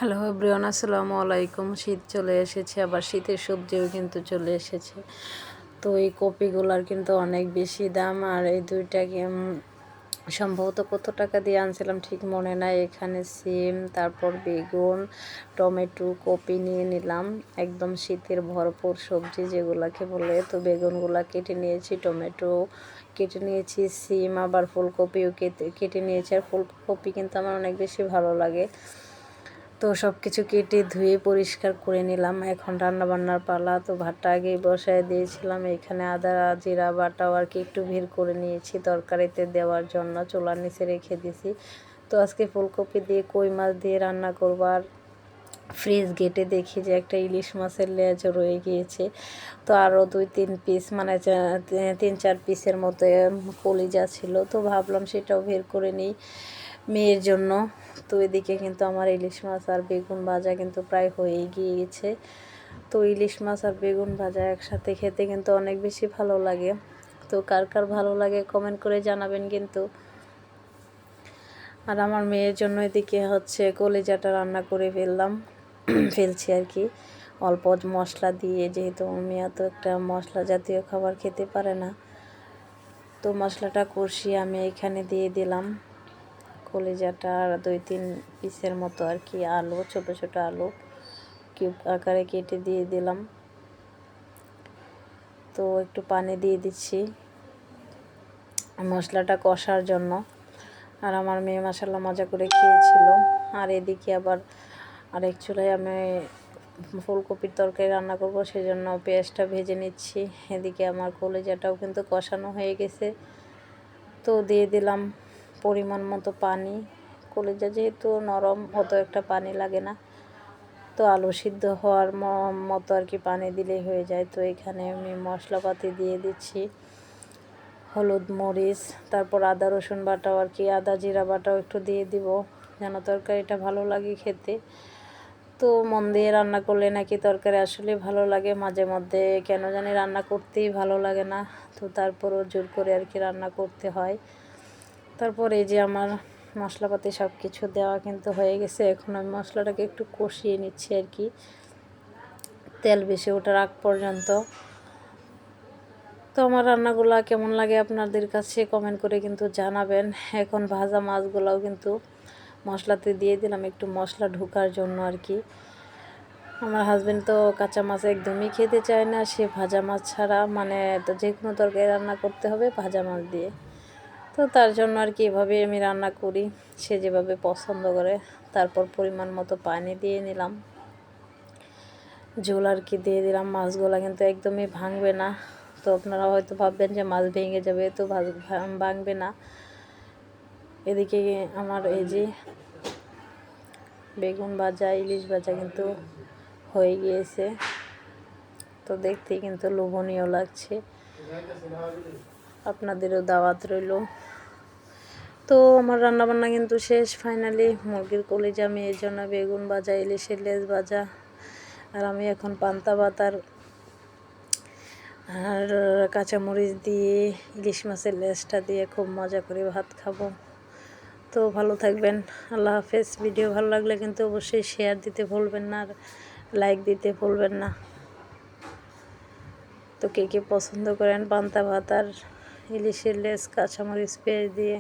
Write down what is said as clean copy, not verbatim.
Hello everyone, আসসালামু আলাইকুম। শীত চলে এসেছে, আবার শীতের সবজিও কিন্তু চলে এসেছে। তো এই কপিগুলার কিন্তু অনেক বেশি দাম, আর এই দুইটাকে সম্ভবত কত টাকা দিয়ে আনছিলাম ঠিক মনে নাই। এখানে সিম, তারপর বেগুন, টমেটো, কপি নিয়ে নিলাম। একদম শীতের ভরপুর সবজি যেগুলাকে বলে। তো বেগুনগুলা কেটে নিয়েছি, টমেটো কেটে নিয়েছি, সিম আবার ফুলকপিও কেটে নিয়েছি। আর ফুলকপি কিন্তু আমার অনেক বেশি ভালো লাগে। তো সব কিছু কেটে ধুয়ে পরিষ্কার করে নিলাম। এখন রান্নাবান্নার পালা। তো ভাতটা আগেই বসায় দিয়েছিলাম। এখানে আদা জিরা বাটাও আর কি একটু ভিড় করে নিয়েছি তরকারিতে দেওয়ার জন্য, চুলার নিচে রেখে দিয়েছি। তো আজকে ফুলকপি দিয়ে কই মাছ দিয়ে রান্না করবো। আর ফ্রিজ ঘেটে দেখি যে একটা ইলিশ মাছের লেজ রয়ে গিয়েছে। তো আরও 2-3 পিস, মানে 3-4 পিসের মতো কলিজা ছিল। তো ভাবলাম সেটাও বের করে নিই মেয়ের জন্য। তো এদিকে কিন্তু আমার ইলিশ মাছ আর বেগুন ভাজা কিন্তু প্রায় হয়েই গিয়েছে। তো ইলিশ মাছ আর বেগুন ভাজা একসাথে খেতে কিন্তু অনেক বেশি ভালো লাগে। তো কার কার ভালো লাগে কমেন্ট করে জানাবেন কিন্তু। আর আমার মেয়ের জন্য এদিকে হচ্ছে কলিজাটা রান্না করে ফেলছি আর কি, অল্প মশলা দিয়ে, যেহেতু মেয়ে তো একটা মশলা জাতীয় খাবার খেতে পারে না। তো মশলাটা কষিয়ে আমি এখানে দিয়ে দিলাম কলিজাটা, আর 2-3 পিসের মতো আর কি আলু, ছোট ছোট আলু কিউব আকারে কেটে দিয়ে দিলাম। তো একটু পানি দিয়ে দিচ্ছি মশলাটা কষার জন্য। আর আমার মেয়ে মাশাআল্লাহ মজা করে খেয়েছিল। আর এদিকে আবার আরেক চুলায় আমি ফুলকপির তরকারি রান্না করব, সেজন্য পেঁয়াজটা ভেজে নিচ্ছি। এদিকে আমার কলিজাটাও কিন্তু কষানো হয়ে গেছে। তো দিয়ে দিলাম পরিমাণ মতো পানি। কলিজা যেহেতু নরম, অত একটা পানি লাগে না। তো আলু সিদ্ধ হওয়ার মতো আর কি পানি দিলেই হয়ে যায়। তো এখানে আমি মশলাপাতি দিয়ে দিচ্ছি, হলুদ মরিচ, তারপর আদা রসুন বাটাও আর কি, আদা জিরা বাটাও একটু দিয়ে দিব যেন তরকারিটা ভালো লাগে খেতে। তো মন দিয়ে রান্না করলে নাকি তরকারি আসলে ভালো লাগে। মাঝে মধ্যে কেন জানি রান্না করতেই ভালো লাগে না, তো তারপরও জোর করে আর কি রান্না করতে হয়। তারপর এই যে আমার মশলাপাতি সব কিছু দেওয়া কিন্তু হয়ে গেছে। এখন আমি মশলাটাকে একটু কষিয়ে নিচ্ছি আর কি, তেল বেশি ওঠার আগ পর্যন্ত। তো আমার রান্নাগুলো কেমন লাগে আপনাদের কাছে কমেন্ট করে কিন্তু জানাবেন। এখন ভাজা মাছগুলোও কিন্তু মশলাতে দিয়ে দিলাম একটু মশলা ঢোকার জন্য আর কি। আমার হাজবেন্ড তো কাঁচা মাছ একদমই খেতে চায় না, সে ভাজা মাছ ছাড়া, মানে তো যে কোনো তরকারি রান্না করতে হবে ভাজা মাছ দিয়ে। তো তার জন্য আর কি এভাবে আমি রান্না করি, সে যেভাবে পছন্দ করে। তারপর পরিমাণ মতো পানি দিয়ে নিলাম, ঝোল আর কি দিয়ে দিলাম। মাছগুলো কিন্তু একদমই ভাঙবে না। তো আপনারা হয়তো ভাববেন যে মাছ ভেঙে যাবে, তো ভাঙবে না। এদিকে আমার এই যে বেগুন ভাজা, ইলিশ ভাজা কিন্তু হয়ে গিয়েছে। তো দেখতে কিন্তু লোভনীয় লাগছে, আপনাদেরও দাওয়াত রইল। তো আমার রান্নাবান্না কিন্তু শেষ ফাইনালি। মুরগির কলিজা, মেয়ের জন্য বেগুন ভাজা, ইলিশের লেজ ভাজা, আর আমি এখন পান্তা ভাত আর কাঁচামরিচ দিয়ে ইলিশ মাছের লেজটা দিয়ে খুব মজা করে ভাত খাবো। তো ভালো থাকবেন, আল্লাহ হাফেজ। ভিডিও ভালো লাগলে কিন্তু অবশ্যই শেয়ার দিতে ভুলবেন না, আর লাইক দিতে ভুলবেন না। তো কে কে পছন্দ করেন পান্তা ভাত আর ইলিশের লেজ কাঁচামরিচ পেঁয়াজ দিয়ে।